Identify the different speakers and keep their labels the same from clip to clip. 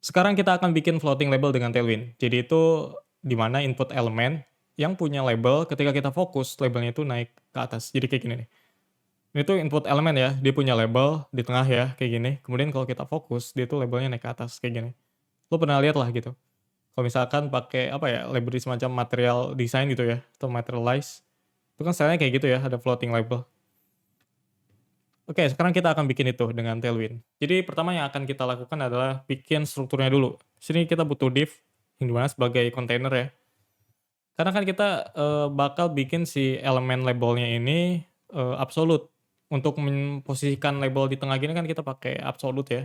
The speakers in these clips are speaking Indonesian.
Speaker 1: Sekarang kita akan bikin floating label dengan Tailwind. Jadi itu di mana input elemen yang punya label ketika kita fokus labelnya itu naik ke atas. Jadi kayak gini nih. Ini tuh input elemen ya, dia punya label di tengah ya kayak gini. Kemudian kalau kita fokus dia tuh labelnya naik ke atas kayak gini. Lo pernah lihat lah gitu. Kalau misalkan pakai apa ya, library semacam material design gitu ya atau materialize. Itu kan stylenya kayak gitu ya, ada floating label. Oke, sekarang kita akan bikin itu dengan Tailwind. Jadi pertama yang akan kita lakukan adalah bikin strukturnya dulu. Sini kita butuh div yang dimana sebagai container ya. Karena kan kita bakal bikin si elemen labelnya ini absolute. Untuk memposisikan label di tengah gini kan kita pakai absolute ya.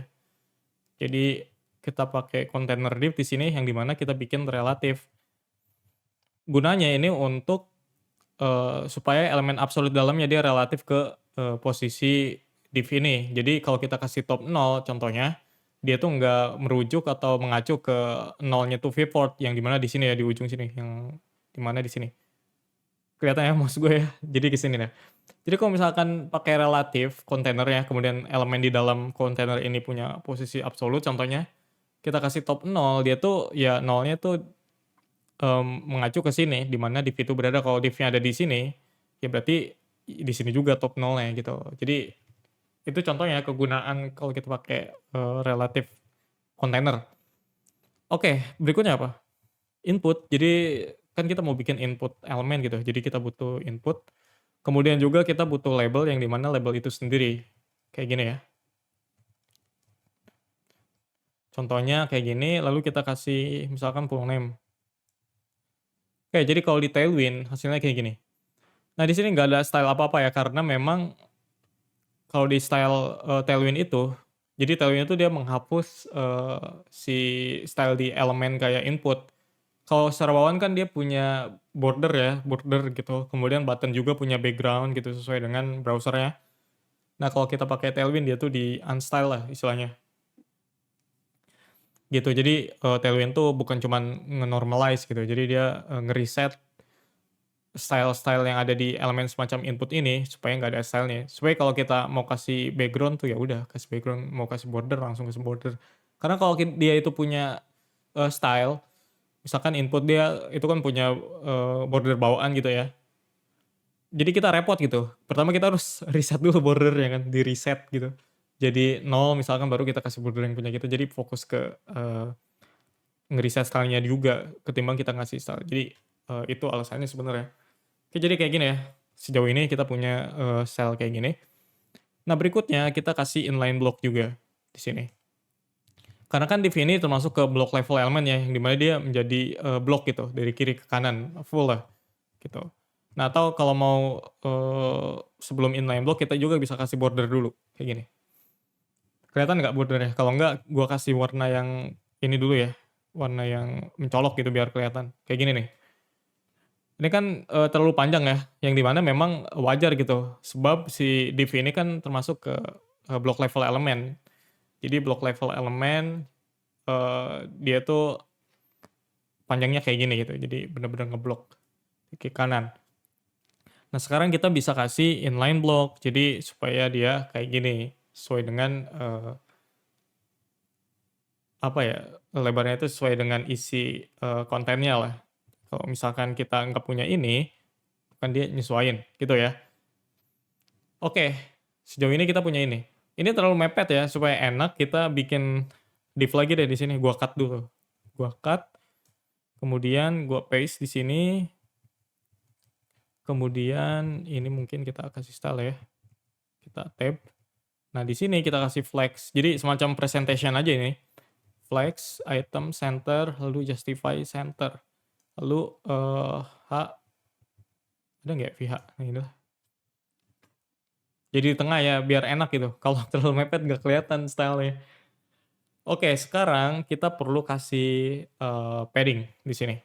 Speaker 1: Jadi kita pakai container div di sini yang dimana kita bikin relatif. Gunanya ini untuk supaya elemen absolute dalamnya dia relatif ke posisi div ini. Jadi kalau kita kasih top 0 contohnya, dia tuh nggak merujuk atau mengacu ke nolnya tuh pivot yang dimana di sini ya, di ujung sini, yang dimana di sini. Kelihatan ya mouse gue ya, jadi ke sini deh. Jadi kalau misalkan pakai relatif kontainernya, kemudian elemen di dalam kontainer ini punya posisi absolut, contohnya kita kasih top 0, dia tuh ya nolnya tuh mengacu ke sini, di mana div itu berada. Kalau divnya ada di sini, ya berarti di sini juga top nolnya gitu. Jadi itu contohnya kegunaan kalau kita pakai relative container. Oke, berikutnya apa? Input. Jadi kan kita mau bikin input elemen gitu. Jadi kita butuh input. Kemudian juga kita butuh label yang dimana label itu sendiri. Kayak gini ya. Contohnya kayak gini, lalu kita kasih misalkan full name. Oke, jadi kalau di Tailwind hasilnya kayak gini. Nah, di sini nggak ada style apa-apa ya, karena memang kalau di style Tailwind itu, jadi Tailwind itu dia menghapus si style di elemen kayak input. Kalau secara bawaan kan dia punya border ya, border gitu. Kemudian button juga punya background gitu sesuai dengan browsernya. Nah, kalau kita pakai Tailwind dia tuh di unstyle lah istilahnya. Gitu. Jadi Tailwind tuh bukan cuman nge-normalize gitu. Jadi dia nge-reset style-style yang ada di elemen semacam input ini supaya nggak ada stylenya. Supaya kalau kita mau kasih background tuh ya udah kasih background, mau kasih border langsung kasih border. Karena kalau dia itu punya style, misalkan input dia itu kan punya border bawaan gitu ya. Jadi kita repot gitu. Pertama kita harus reset dulu border ya kan, di reset gitu. Jadi 0 misalkan baru kita kasih border yang punya kita. Jadi fokus ke ngereset stylenya juga ketimbang kita ngasih style. Jadi itu alasannya sebenarnya. Oke, jadi kayak gini ya. Sejauh ini kita punya style kayak gini. Nah, berikutnya kita kasih inline block juga di sini. Karena kan div ini termasuk ke block level element ya, yang dimana dia menjadi blok gitu, dari kiri ke kanan, full lah, gitu. Nah, atau kalau mau sebelum inline block kita juga bisa kasih border dulu, kayak gini. Kelihatan nggak bordernya? Kalau nggak, gua kasih warna yang ini dulu ya, warna yang mencolok gitu biar kelihatan. Kayak gini nih. Ini kan terlalu panjang ya, yang dimana memang wajar gitu, sebab si div ini kan termasuk ke block level element. Jadi block level element dia tuh panjangnya kayak gini gitu, jadi bener-bener ngeblok ke kanan. Nah, sekarang kita bisa kasih inline block, jadi supaya dia kayak gini, sesuai dengan apa ya, lebarnya itu sesuai dengan isi kontennya lah. Kalau misalkan kita nggak punya ini, kan dia nyesuaiin gitu ya. Oke, sejauh ini kita punya ini. Ini terlalu mepet ya, supaya enak kita bikin div lagi deh di sini. Gua cut dulu. Gua cut, kemudian gua paste di sini. Kemudian ini mungkin kita kasih style ya. Kita tab. Nah, di sini kita kasih flex. Jadi semacam presentation aja ini. Flex, item, center, lalu justify center. Lalu H, ada nggak VH? Nah, ini lah. Jadi di tengah ya, biar enak gitu. Kalau terlalu mepet nggak kelihatan stylenya. Oke, sekarang kita perlu kasih padding di sini.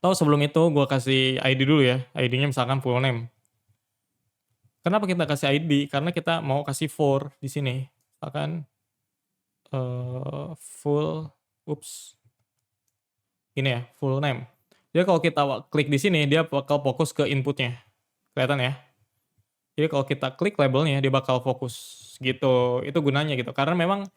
Speaker 1: Atau sebelum itu gua kasih ID dulu ya. ID-nya misalkan full name. Kenapa kita kasih ID? Karena kita mau kasih for di sini. Misalkan full, ini ya, full name. Jadi kalau kita klik di sini, dia bakal fokus ke inputnya. Kelihatan ya? Jadi kalau kita klik labelnya, dia bakal fokus gitu. Itu gunanya gitu. Karena memang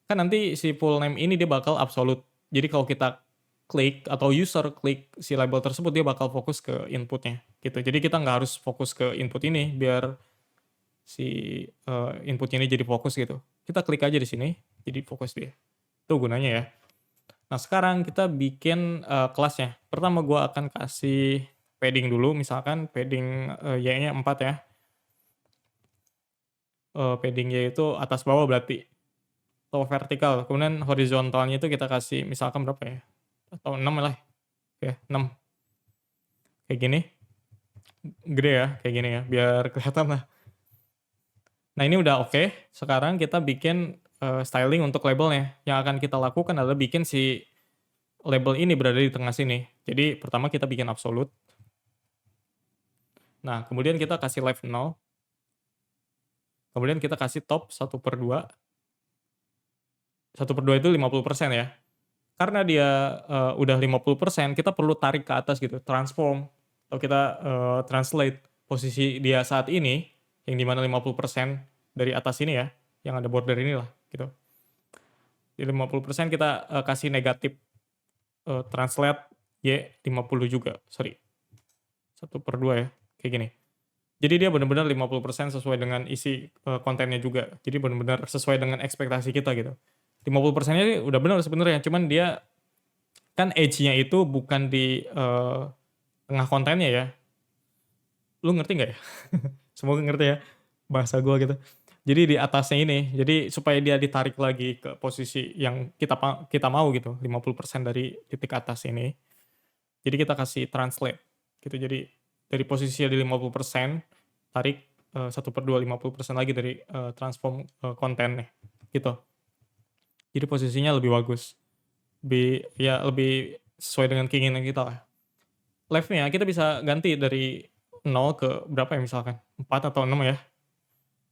Speaker 1: kan nanti si full name ini dia bakal absolute. Jadi kalau kita klik atau user klik si label tersebut, dia bakal fokus ke inputnya gitu. Jadi kita nggak harus fokus ke input ini biar si inputnya ini jadi fokus gitu. Kita klik aja di sini, jadi fokus dia. Itu gunanya ya. Nah sekarang kita bikin kelasnya. Pertama gue akan kasih padding dulu, misalkan padding Y-nya 4 ya. Padding Y itu atas bawah berarti. Atau vertikal. Kemudian horizontalnya itu kita kasih misalkan berapa ya? Atau 6 lah. Ya, 6. Kayak gini. Gede ya, kayak gini ya. Biar kelihatan lah. Nah ini udah oke. Sekarang kita bikin styling untuk labelnya. Yang akan kita lakukan adalah bikin si label ini berada di tengah sini. Jadi pertama kita bikin absolute. Nah kemudian kita kasih left 0. Kemudian kita kasih top 1/2. 1/2 itu 50% ya. Karena dia udah 50%, kita perlu tarik ke atas gitu, transform. Atau kita translate posisi dia saat ini, yang dimana 50% dari atas ini ya, yang ada border ini lah gitu. Di 50% kita kasih negatif translate Y 50 juga, sorry. 1/2 ya, kayak gini. Jadi dia benar-benar 50% sesuai dengan isi kontennya juga. Jadi benar-benar sesuai dengan ekspektasi kita gitu. 50%-nya udah benar sebenarnya, cuman dia kan edge-nya itu bukan di tengah kontennya ya. Lu ngerti nggak ya? Semoga ngerti ya bahasa gua gitu. Jadi di atasnya ini, jadi supaya dia ditarik lagi ke posisi yang kita mau gitu, 50% dari titik atas ini. Jadi kita kasih translate gitu. Jadi dari posisinya di 50%, tarik 1/2 50% lagi dari transform kontennya gitu. Jadi posisinya lebih bagus. Lebih sesuai dengan keinginan kita lah. Left-nya kita bisa ganti dari 0 ke berapa ya misalkan, 4 atau 6 ya.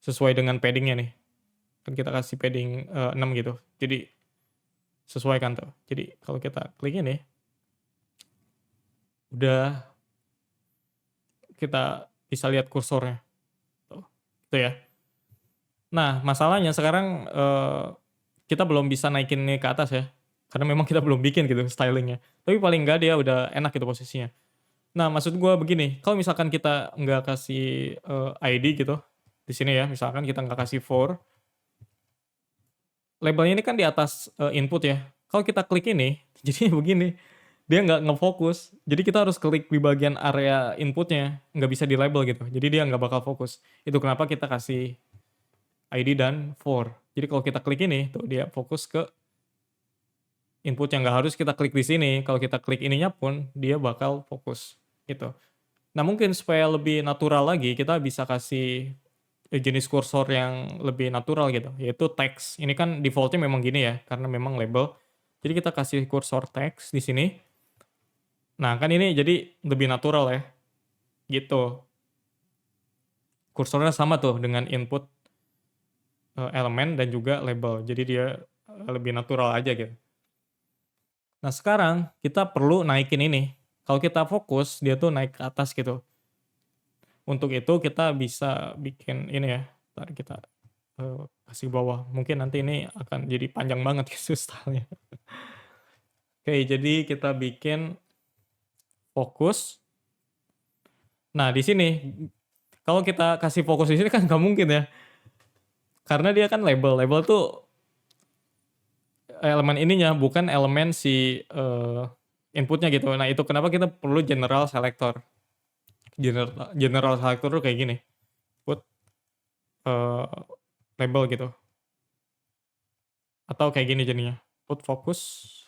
Speaker 1: Sesuai dengan padding-nya nih. Kan kita kasih padding 6 gitu. Jadi sesuaikan tuh. Jadi kalau kita klik ini, udah kita bisa lihat kursornya. Tuh, gitu ya. Nah, masalahnya sekarang kita belum bisa naikin ini ke atas ya. Karena memang kita belum bikin gitu stylingnya. Tapi paling enggak dia udah enak gitu posisinya. Nah, maksud gue begini, kalau misalkan kita nggak kasih ID gitu, di sini ya, misalkan kita nggak kasih for, labelnya ini kan di atas input ya. Kalau kita klik ini, jadinya begini, dia nggak ngefokus. Jadi kita harus klik di bagian area inputnya, nggak bisa di label gitu. Jadi dia nggak bakal fokus. Itu kenapa kita kasih ID dan for. Jadi kalau kita klik ini, tuh dia fokus ke input yang nggak harus kita klik di sini. Kalau kita klik ininya pun, dia bakal fokus gitu. Nah mungkin supaya lebih natural lagi, kita bisa kasih jenis kursor yang lebih natural gitu, yaitu teks. Ini kan defaultnya memang gini ya, karena memang label. Jadi kita kasih kursor teks di sini. Nah kan ini jadi lebih natural ya, gitu. Kursornya sama tuh dengan input elemen dan juga label. Jadi dia lebih natural aja gitu. Nah sekarang kita perlu naikin ini. Kalau kita fokus, dia tuh naik ke atas gitu. Untuk itu kita bisa bikin ini ya, ntar kita kasih bawah. Mungkin nanti ini akan jadi panjang banget gitu stylenya. Oke, jadi kita bikin fokus. Nah di sini, kalau kita kasih fokus di sini kan nggak mungkin ya. Karena dia kan label. Label tuh elemen ininya, bukan elemen si inputnya gitu. Nah itu kenapa kita perlu general selector. General selector tuh kayak gini. Put label gitu. Atau kayak gini jadinya. Put focus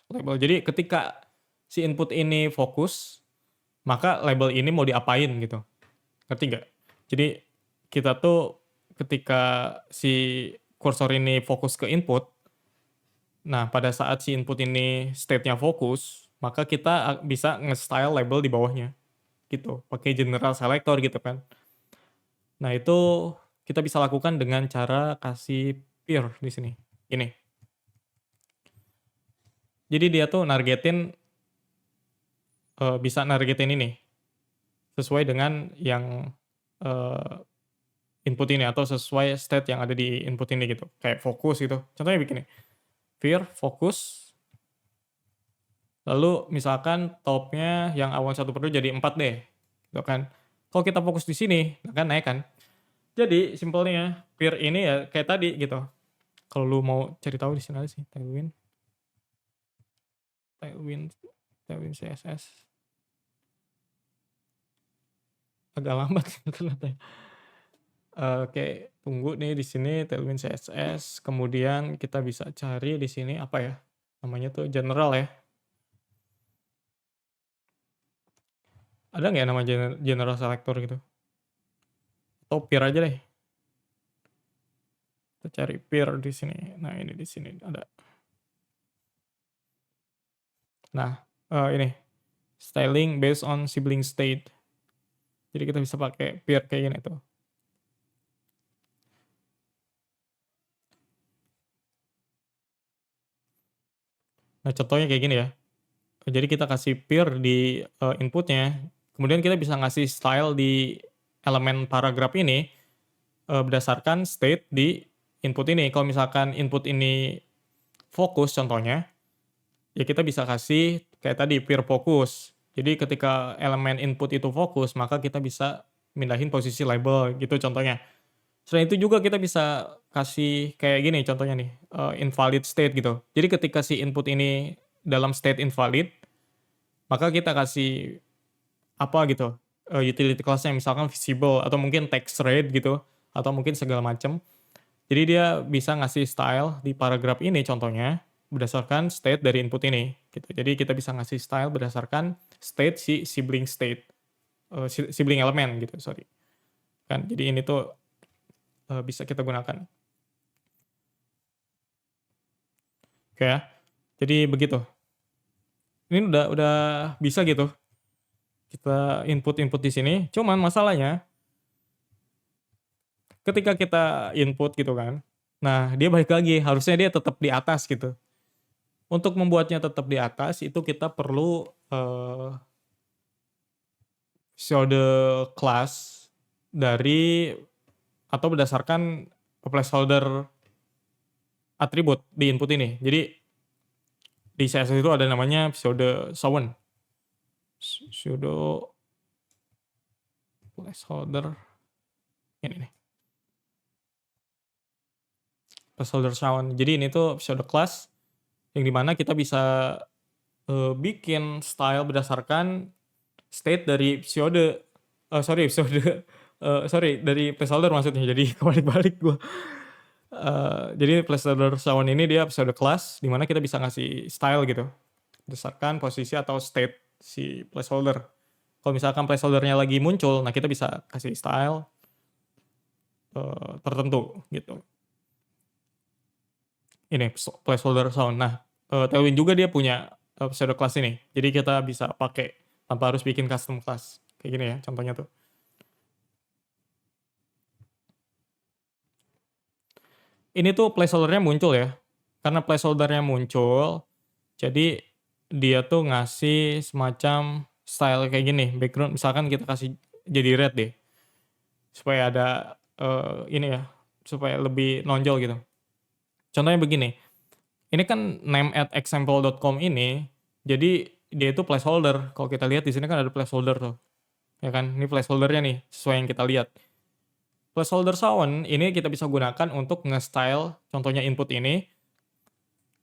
Speaker 1: label. Jadi ketika si input ini fokus, maka label ini mau diapain gitu. Ngerti nggak? Jadi kita tuh ketika si kursor ini fokus ke input, nah pada saat si input ini state-nya fokus, maka kita bisa nge-style label di bawahnya. Gitu, pakai general selector gitu kan. Nah itu kita bisa lakukan dengan cara kasih peer di sini. Ini. Jadi dia tuh bisa nargetin ini sesuai dengan yang input ini atau sesuai state yang ada di input ini gitu. Kayak fokus gitu. Contohnya begini. vir fokus, lalu misalkan topnya yang awal 1/2 jadi 4 deh, gitu kan. Kalau kita fokus di sini, kan naik kan. Jadi simpelnya vir ini ya kayak tadi gitu. Kalau lu mau cari tahu di sini aja sih, Tailwind CSS. Agak lambat ternyata. Oke, tunggu nih di sini Tailwind CSS, kemudian kita bisa cari di sini apa ya, namanya tuh general ya. Ada nggak nama general selector gitu? Atau peer aja deh. Kita cari peer di sini. Nah, ini di sini ada. Nah, ini styling based on sibling state. Jadi kita bisa pakai peer kayak gini tuh. Nah, contohnya kayak gini ya. Jadi kita kasih peer di inputnya, kemudian kita bisa ngasih style di elemen paragraf ini berdasarkan state di input ini. Kalau misalkan input ini fokus contohnya, ya kita bisa kasih kayak tadi peer fokus. Jadi ketika elemen input itu fokus, maka kita bisa mindahin posisi label gitu contohnya. Selain itu juga kita bisa kasih kayak gini contohnya nih, invalid state gitu. Jadi ketika si input ini dalam state invalid, maka kita kasih apa gitu, utility class-nya misalkan visible atau mungkin text rate gitu, atau mungkin segala macam. Jadi dia bisa ngasih style di paragraf ini contohnya berdasarkan state dari input ini gitu. Jadi kita bisa ngasih style berdasarkan state si sibling state, sibling elemen gitu, sorry. Kan jadi ini tuh bisa kita gunakan. Oke ya. Jadi begitu. Ini udah bisa gitu. Kita input di sini. Cuman masalahnya ketika kita input gitu kan. Nah, dia balik lagi, harusnya dia tetap di atas gitu. Untuk membuatnya tetap di atas itu kita perlu show the class dari atau berdasarkan placeholder atribut di input ini. Jadi di CSS itu ada namanya pseudo shown. Pseudo placeholder ini nih. Placeholder shown. Jadi ini tuh pseudo class yang dimana kita bisa bikin style berdasarkan state dari dari placeholder maksudnya. Jadi kebalik-balik gua. Jadi placeholder shown ini dia pseudo class di mana kita bisa ngasih style gitu berdasarkan posisi atau state si placeholder. Kalau misalkan placeholdernya lagi muncul, nah kita bisa kasih style tertentu gitu. Ini placeholder shown. Nah, Tailwind juga dia punya pseudo class ini. Jadi kita bisa pakai tanpa harus bikin custom class. Kayak gini ya contohnya tuh. Ini tuh placeholder-nya muncul ya. Karena placeholder-nya muncul, jadi dia tuh ngasih semacam style kayak gini, background misalkan kita kasih jadi red deh. Supaya ada ini ya, supaya lebih nonjol gitu. Contohnya begini. Ini kan name@example.com ini, jadi dia itu placeholder. Kalau kita lihat di sini kan ada placeholder tuh. Ya kan? Ini placeholder-nya nih, sesuai yang kita lihat. Placeholder shown ini kita bisa gunakan untuk nge-style contohnya input ini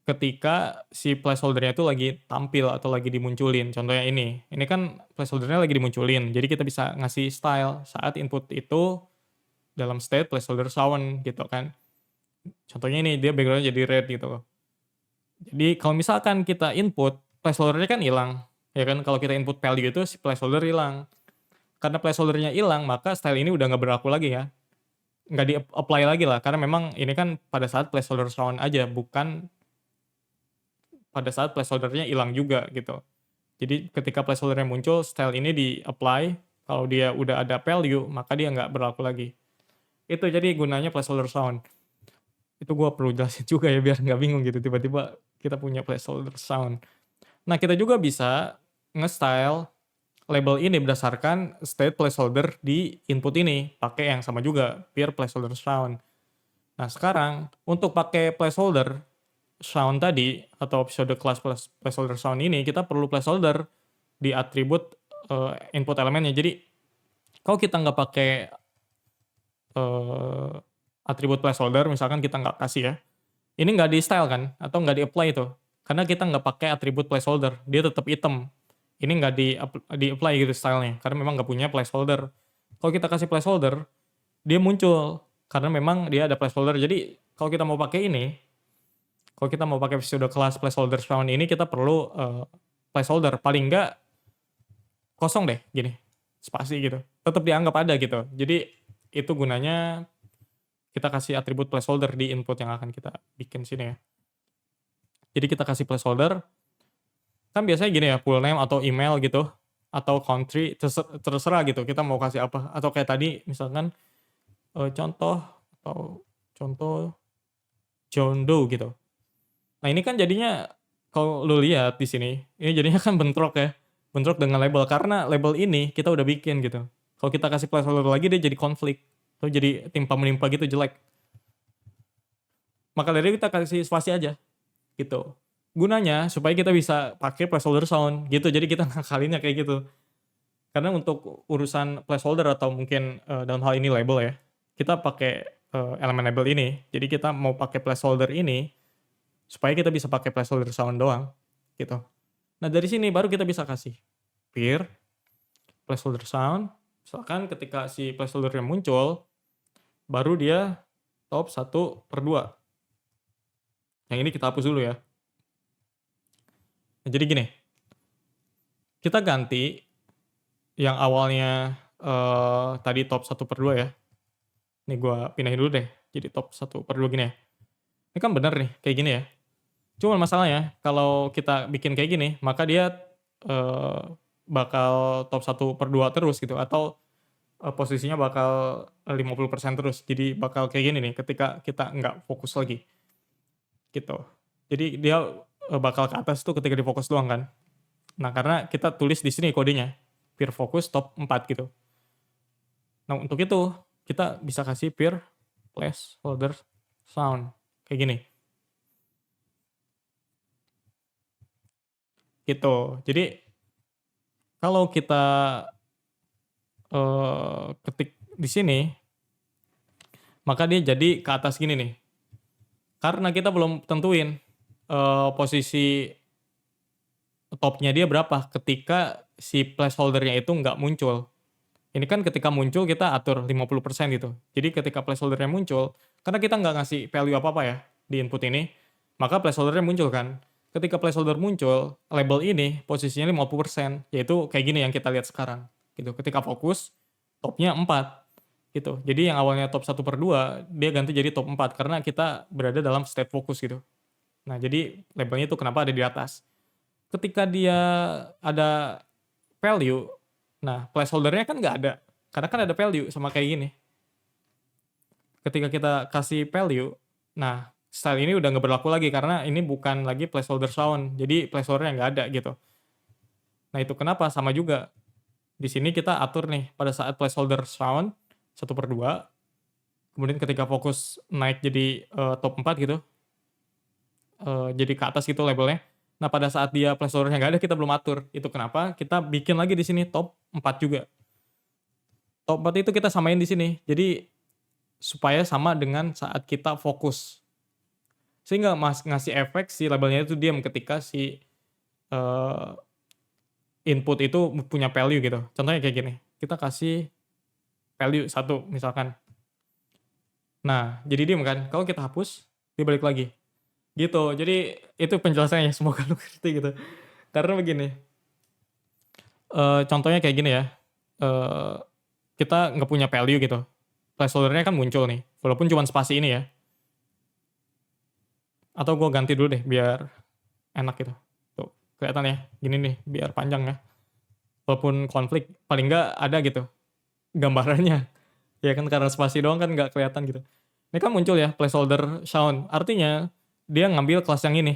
Speaker 1: ketika si placeholder-nya itu lagi tampil atau lagi dimunculin. Contohnya ini. Ini kan placeholder-nya lagi dimunculin. Jadi kita bisa ngasih style saat input itu dalam state placeholder shown gitu kan. Contohnya ini dia background-nya jadi red gitu. Jadi kalau misalkan kita input, placeholder-nya kan hilang. Ya kan kalau kita input value itu si placeholder hilang. Karena placeholder-nya hilang, maka style ini udah nggak berlaku lagi ya. Nggak di-apply lagi lah, karena memang ini kan pada saat placeholder shown aja, bukan pada saat placeholder-nya hilang juga gitu. Jadi ketika placeholder-nya muncul, style ini di-apply, kalau dia udah ada value, maka dia nggak berlaku lagi. Itu jadi gunanya placeholder shown. Itu gua perlu jelasin juga ya biar nggak bingung gitu, tiba-tiba kita punya placeholder shown. Nah kita juga bisa nge-style label ini berdasarkan state placeholder di input ini, pakai yang sama juga, peer placeholder shown. Nah sekarang untuk pakai placeholder sound tadi atau episode kelas placeholder sound ini kita perlu placeholder di atribut input elemennya. Jadi kalau kita nggak pakai atribut placeholder, misalkan kita nggak kasih ya, ini nggak di style kan, atau nggak di apply itu, karena kita nggak pakai atribut placeholder, dia tetap item. Ini nggak di apply gitu stylenya, karena memang nggak punya placeholder. Kalau kita kasih placeholder, dia muncul karena memang dia ada placeholder. Jadi kalau kita mau pakai ini, kalau kita mau pakai pseudo class placeholder sound ini, kita perlu placeholder paling nggak kosong deh, gini, spasi gitu, tetap dianggap ada gitu. Jadi itu gunanya kita kasih atribut placeholder di input yang akan kita bikin sini ya. Jadi kita kasih placeholder, kan biasanya gini ya, full name atau email gitu, atau country, terserah gitu, kita mau kasih apa. Atau kayak tadi misalkan contoh John Doe gitu. Nah ini kan jadinya kalau lu lihat di sini, ini jadinya kan bentrok ya, bentrok dengan label, karena label ini kita udah bikin gitu. Kalau kita kasih placeholder lagi dia jadi konflik, atau jadi timpa menimpa gitu, jelek. Maka dari itu kita kasih spasi aja gitu. Gunanya supaya kita bisa pakai placeholder sound gitu. Jadi kita ngakalinnya kayak gitu. Karena untuk urusan placeholder atau mungkin dalam hal ini label ya, kita pakai elemen label ini. Jadi kita mau pakai placeholder ini supaya kita bisa pakai placeholder sound doang gitu. Nah dari sini baru kita bisa kasih peer placeholder sound. Misalkan ketika si placeholdernya muncul, baru dia top 1/2. Yang ini kita hapus dulu ya. Nah, jadi gini, kita ganti yang awalnya tadi top 1/2 ya. Ini gua pindahin dulu deh, jadi top 1/2 gini ya. Ini kan bener nih, kayak gini ya. Cuman masalahnya, kalau kita bikin kayak gini, maka dia bakal top 1/2 terus gitu, atau posisinya bakal 50% terus. Jadi bakal kayak gini nih, ketika kita nggak fokus lagi gitu. Jadi dia bakal ke atas tuh ketika di fokus doang kan. Nah karena kita tulis di sini kodenya, peer focus top 4 gitu. Nah untuk itu kita bisa kasih peer placeholder sound kayak gini. Gitu. Jadi kalau kita ketik di sini, maka dia jadi ke atas gini nih. Karena kita belum tentuin posisi topnya dia berapa ketika si placeholdernya itu nggak muncul. Ini kan ketika muncul kita atur 50% gitu. Jadi ketika placeholdernya muncul, karena kita nggak ngasih value apa-apa ya di input ini, maka placeholdernya muncul kan. Ketika placeholder muncul, label ini posisinya 50%, yaitu kayak gini yang kita lihat sekarang. Gitu. Ketika fokus, topnya 4. Gitu. Jadi yang awalnya top 1/2, dia ganti jadi top 4, karena kita berada dalam state fokus gitu. Nah jadi labelnya itu kenapa ada di atas. Ketika dia ada value, nah placeholdernya kan nggak ada, karena kan ada value sama kayak gini. Ketika kita kasih value, nah style ini udah nggak berlaku lagi karena ini bukan lagi placeholder sound, jadi placeholdernya nggak ada gitu. Nah itu kenapa sama juga. Di sini kita atur nih pada saat placeholder sound 1/2, kemudian ketika fokus naik jadi top 4 gitu, jadi ke atas gitu labelnya. Nah pada saat dia placeholdernya nggak ada, kita belum atur. Itu kenapa kita bikin lagi di sini top 4 juga. Top 4 itu kita samain di sini. Jadi supaya sama dengan saat kita fokus. Sehingga ngasih efek si labelnya itu diam ketika si input itu punya value gitu. Contohnya kayak gini. Kita kasih value 1 misalkan. Nah, jadi diam kan. Kalau kita hapus, dia balik lagi. Gitu. Jadi itu penjelasannya, semoga lu ngerti gitu. Karena begini. Contohnya kayak gini ya. Kita nggak punya value gitu. Placeholdernya kan muncul nih. Walaupun cuma spasi ini ya. Atau gue ganti dulu deh biar enak gitu. Tuh, kelihatan ya. Gini nih, biar panjang ya. Walaupun konflik, paling nggak ada gitu gambarannya. Ya kan karena spasi doang kan nggak kelihatan gitu. Ini kan muncul ya placeholder sound. Artinya dia ngambil kelas yang ini.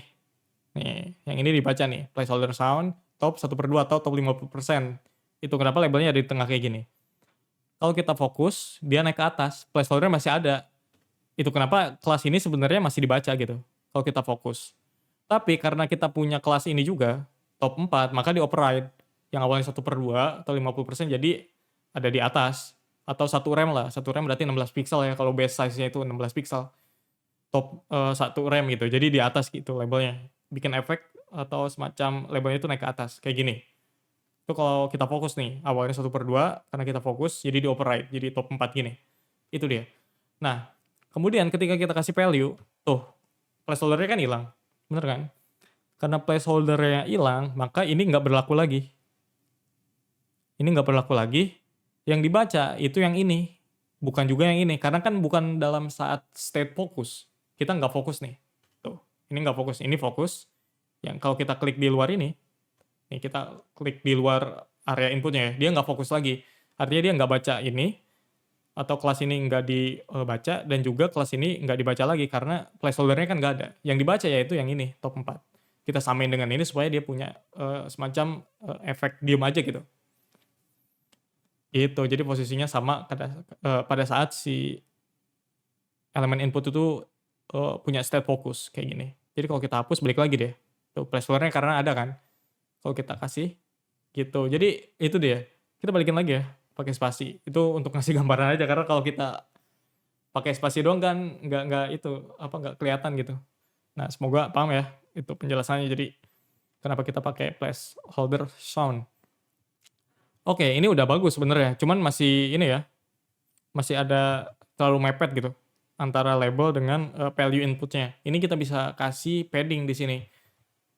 Speaker 1: Nih, yang ini dibaca nih. Placeholder sound top 1/2 atau top 50%. Itu kenapa labelnya ada di tengah kayak gini. Kalau kita fokus, dia naik ke atas. Placeholder masih ada. Itu kenapa kelas ini sebenarnya masih dibaca gitu. Kalau kita fokus. Tapi karena kita punya kelas ini juga, top 4, maka di-override. Yang awalnya 1/2 atau 50% jadi ada di atas. Atau 1 rem lah, 1 rem berarti 16 piksel ya, kalau base size-nya itu 16 piksel. Top 1 rem gitu, jadi di atas gitu labelnya. Bikin efek atau semacam labelnya itu naik ke atas, kayak gini. Itu kalau kita fokus nih, awalnya 1/2, karena kita fokus, jadi di-override, jadi top 4 gini. Itu dia. Nah, kemudian ketika kita kasih value, tuh, placeholder-nya kan hilang, bener kan? Karena placeholder-nya hilang, maka ini nggak berlaku lagi. Ini nggak berlaku lagi, yang dibaca itu yang ini, bukan juga yang ini. Karena kan bukan dalam saat state fokus, kita nggak fokus nih. Tuh, ini nggak fokus, ini fokus. Yang kalau kita klik di luar ini, nih kita klik di luar area inputnya ya, dia nggak fokus lagi. Artinya dia nggak baca ini, atau kelas ini nggak dibaca, dan juga kelas ini nggak dibaca lagi, karena placeholder-nya kan nggak ada. Yang dibaca yaitu yang ini, top 4. Kita samain dengan ini supaya dia punya semacam efek diem aja gitu. Itu, jadi posisinya sama pada saat si elemen input itu punya state focus, kayak gini. Jadi kalau kita hapus, balik lagi deh. Tuh, placeholder-nya karena ada kan. Kalau kita kasih, gitu. Jadi itu dia. Kita balikin lagi ya, pakai spasi. Itu untuk ngasih gambaran aja, karena kalau kita pakai spasi doang kan nggak kelihatan gitu. Nah, semoga paham ya itu penjelasannya. Jadi kenapa kita pakai placeholder sound. Oke, ini udah bagus sebenarnya. Cuman masih ini ya, masih ada terlalu mepet gitu antara label dengan value inputnya. Ini kita bisa kasih padding di sini.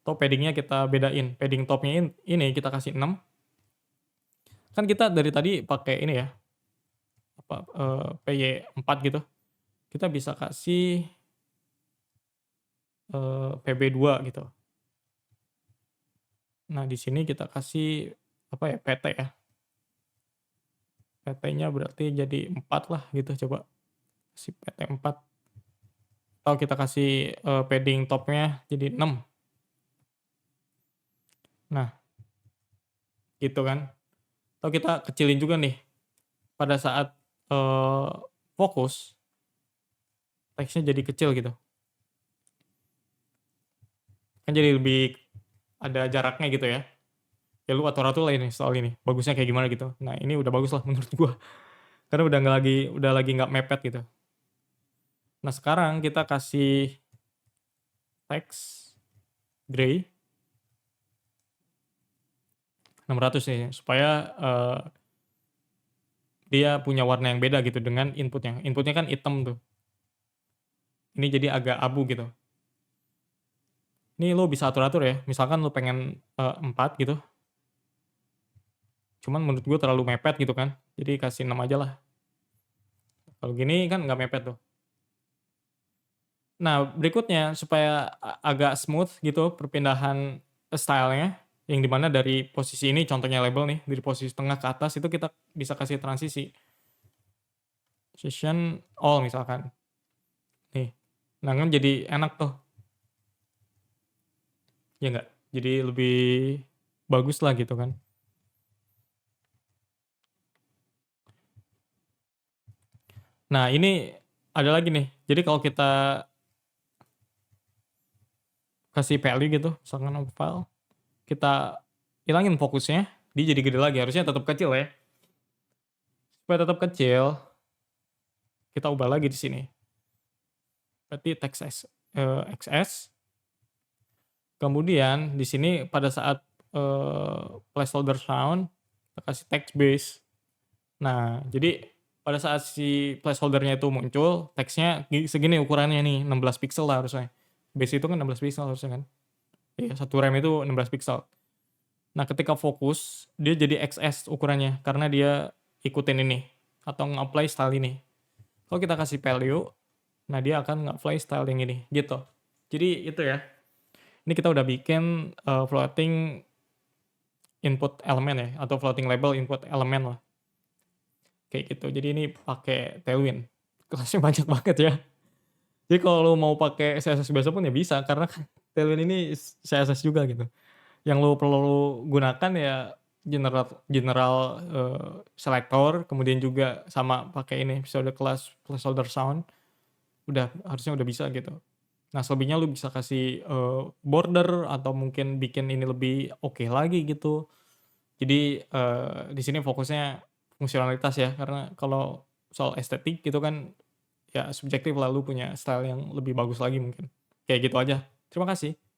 Speaker 1: Atau paddingnya kita bedain. Padding topnya ini kita kasih 6. Kan kita dari tadi pakai ini ya, PY4 gitu. Kita bisa kasih PB2 gitu. Nah, di sini kita kasih PT ya. PT-nya berarti jadi 4 lah gitu, coba. Kasih PT 4. Atau kita kasih padding topnya jadi 6. Nah, gitu kan. Atau kita kecilin juga nih. Pada saat fokus, teksnya jadi kecil gitu. Kan jadi lebih ada jaraknya gitu ya. Ya lu atur-atur lah ini soal ini. Bagusnya kayak gimana gitu. Nah, ini udah bagus lah menurut gua. Karena udah lagi nggak mepet gitu. Nah, sekarang kita kasih teks gray 600 nih, supaya dia punya warna yang beda gitu dengan inputnya. Inputnya kan hitam tuh. Ini jadi agak abu gitu. Ini lo bisa atur-atur ya. Misalkan lo pengen 4 gitu. Cuman menurut gue terlalu mepet gitu kan. Jadi kasih 6 aja lah. Kalau gini kan nggak mepet tuh. Nah, berikutnya supaya agak smooth gitu perpindahan stylenya, yang dimana dari posisi ini contohnya label nih, dari posisi tengah ke atas itu kita bisa kasih transisi. Position all misalkan. Nih. Nah, kan jadi enak tuh. Ya nggak? Jadi lebih bagus lah gitu kan. Nah, ini ada lagi nih. Jadi kalau kita kasih value gitu, misalkan file, kita hilangin fokusnya, dia jadi gede lagi. Harusnya tetap kecil ya. Supaya tetap kecil, kita ubah lagi di sini. Berarti text XS. Kemudian di sini pada saat placeholder sound, kita kasih text base. Nah, jadi pada saat si placeholder-nya itu muncul, teksnya segini ukurannya nih, 16 pixel lah harusnya. Base itu kan 16 pixel harusnya kan. Iya, 1 rem itu 16 pixel. Nah, ketika fokus, dia jadi XS ukurannya, karena dia ikutin ini, atau nge-apply style ini. Kalau kita kasih value, nah dia akan nge-apply style yang ini, gitu. Jadi itu ya. Ini kita udah bikin floating input element ya, atau floating label input element lah. Kayak gitu. Jadi ini pakai Tailwind. Kelasnya banyak banget ya. Jadi kalau lo mau pakai CSS biasa pun ya bisa, karena kan Tailwind ini CSS juga gitu. Yang lo perlu gunakan ya general selector, kemudian juga sama pakai ini episode class placeholder sound. Harusnya udah bisa gitu. Nah, selebihnya lu bisa kasih, border atau mungkin bikin ini lebih oke lagi gitu. Jadi, di sini fokusnya fungsionalitas ya, karena kalau soal estetik gitu kan, ya subjektif lah lu punya style yang lebih bagus lagi mungkin. Kayak gitu aja. Terima kasih.